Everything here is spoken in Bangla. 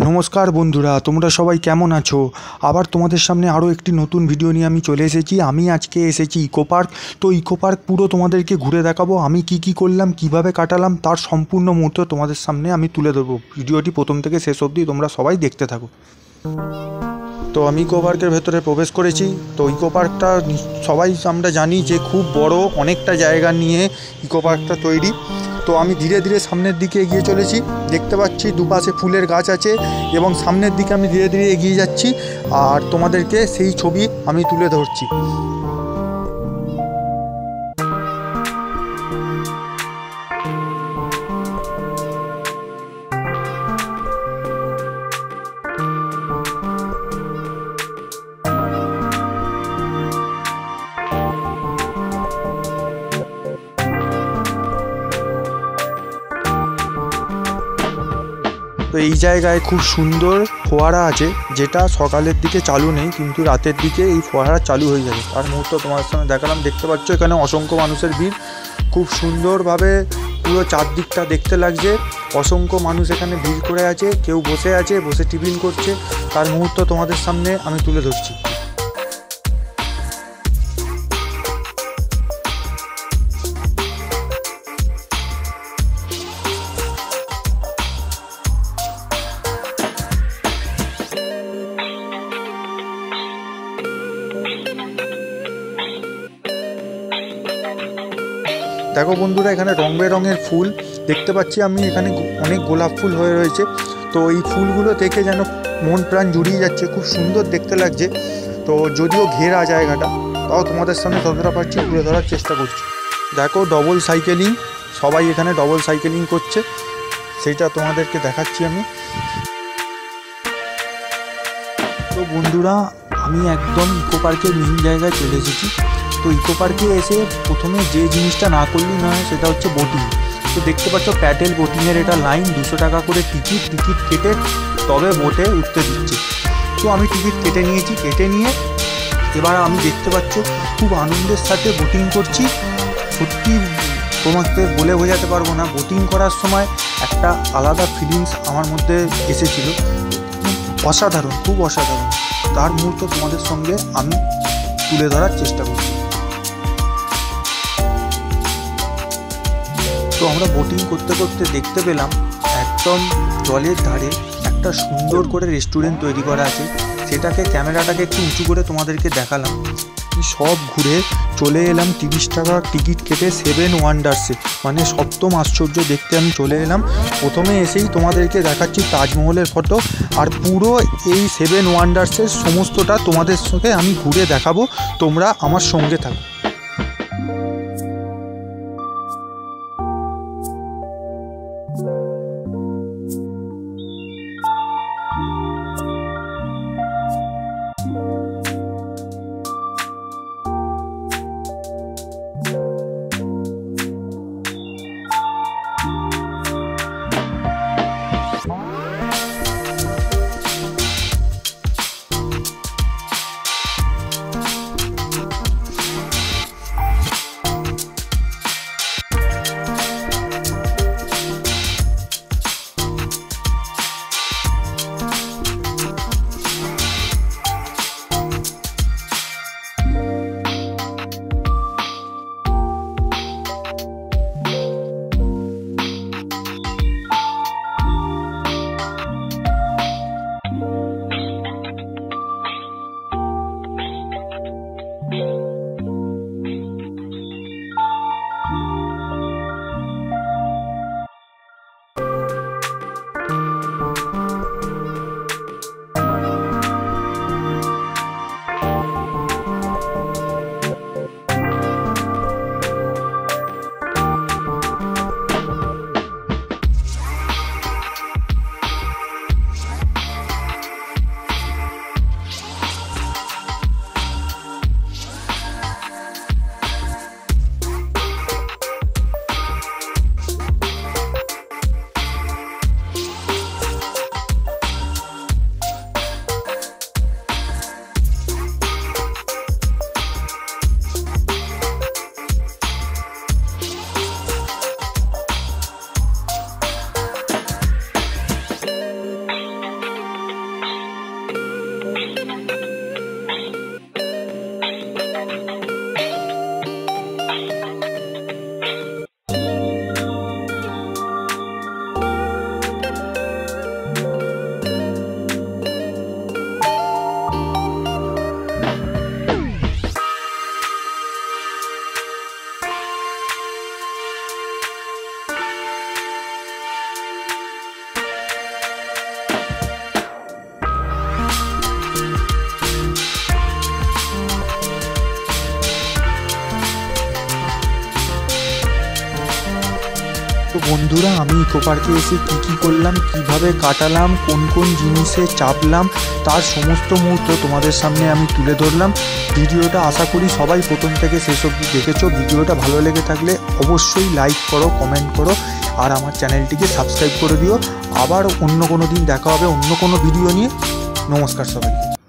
নমস্কার বন্ধুরা, তোমরা সবাই কেমন আছো? আবার তোমাদের সামনে আরও একটি নতুন ভিডিও নিয়ে আমি চলে এসেছি। আমি আজকে এসেছি ইকো পার্ক। তো ইকো পার্ক পুরো তোমাদেরকে ঘুরে দেখাবো। আমি কি করলাম, কিভাবে কাটালাম, তার সম্পূর্ণ মুহূর্ত তোমাদের সামনে আমি তুলে ধরবো। ভিডিওটি প্রথম থেকে শেষ অবধি তোমরা সবাই দেখতে থাকো। তো আমি ইকো পার্কের ভেতরে প্রবেশ করেছি। তো ইকো পার্কটা সবাই আমরা জানি যে খুব বড়, অনেকটা জায়গা নিয়ে ইকো পার্কটা তৈরি। তো আমি ধীরে ধীরে সামনের দিকে এগিয়ে চলেছি। দেখতে পাচ্ছি দুপাশে ফুলের গাছ আছে এবং সামনের দিকে আমি ধীরে ধীরে এগিয়ে যাচ্ছি আর তোমাদেরকে সেই ছবি আমি তুলে ধরছি। তো এই জায়গায় খুব সুন্দর ফোয়ারা আছে, যেটা সকালের দিকে চালু নেই, কিন্তু রাতের দিকে এই ফোয়ারা চালু হয়ে যাবে। তার মুহূর্ত তোমার সামনে দেখালাম। দেখতে পাচ্ছ এখানে অসংখ্য মানুষের ভিড়। খুব সুন্দরভাবে পুরো চারদিকটা দেখতে লাগছে। অসংখ্য মানুষ এখানে ভিড় করে আছে, কেউ বসে আছে, বসে টিফিন করছে। তার মুহূর্ত তোমাদের সামনে আমি তুলে ধরছি। দেখো বন্ধুরা, এখানে রং বেরঙের ফুল দেখতে পাচ্ছি আমি। এখানে অনেক গোলাপ ফুল হয়ে রয়েছে। তো এই ফুলগুলো দেখে যেন মন প্রাণ জুড়িয়ে যাচ্ছে, খুব সুন্দর দেখতে লাগছে। তো যদিও ঘেরা জায়গাটা, তাও তোমাদের সামনে যতটা পারছি তুলে ধরার চেষ্টা করছি। দেখো ডবল সাইকেলিং, সবাই এখানে ডবল সাইকেলিং করছে, সেইটা তোমাদেরকে দেখাচ্ছি আমি। তো বন্ধুরা, আমি একদম ইকো পার্কের মেইন জায়গায় চলে এসেছি। তো ইকো পার্কে এসে প্রথমে যে জিনিসটা না করলেই নয়, সেটা হচ্ছে বোটিং। তো দেখতে পাচ্ছ প্যাডেল বোটিংয়ের এটা লাইন, 200 টাকা করে টিকিট কেটে তবে বোটে উঠতে দিচ্ছে। তো আমি টিকিট কেটে নিয়েছি। কেটে নিয়ে এবার আমি দেখতে পাচ্ছ খুব আনন্দের সাথে বোটিং করছি। সত্যি তোমাকে বলে বোঝাতে পারবো না, বোটিং করার সময় একটা আলাদা ফিলিংস আমার মধ্যে এসেছিল। অসাধারণ, খুব অসাধারণ। তার মুহূর্ত তোমাদের সঙ্গে আমি তুলে ধরার চেষ্টা করছি। তো আমরা বোটিং করতে করতে দেখতে পেলাম একদম জলের ধারে একটা সুন্দর করে রেস্টুরেন্ট তৈরি করা আছে। সেটাকে ক্যামেরাটাকে একটু উঁচু করে তোমাদেরকে দেখালাম। সব ঘুরে চলে এলাম 30 টাকা টিকিট কেটে 7 ওয়ান্ডার্সে, মানে সপ্তম আশ্চর্য দেখতে আমি চলে এলাম। প্রথমে এসেই তোমাদেরকে দেখাচ্ছি তাজমহলের ফটো, আর পুরো এই 7 ওয়ান্ডার্সের সমস্তটা তোমাদের সঙ্গে আমি ঘুরে দেখাবো। তোমরা আমার সঙ্গে থাকো। বন্ধুরা, আমি ইকো পার্কে এসে কী করলাম, কিভাবে কাটালাম, কোন কোন জিনিসে চাপলাম, তার সমস্ত মুহূর্ত তোমাদের সামনে আমি তুলে ধরলাম। ভিডিওটা আশা করি সবাই প্রথম থেকে শেষ অবধি দেখেছো। ভিডিওটা ভালো লেগে থাকলে অবশ্যই লাইক করো, কমেন্ট করো, আর আমার চ্যানেলটিকে সাবস্ক্রাইব করে দিও। আবার অন্য কোনো দিন দেখা হবে অন্য কোনো ভিডিও নিয়ে। নমস্কার সবাইকে।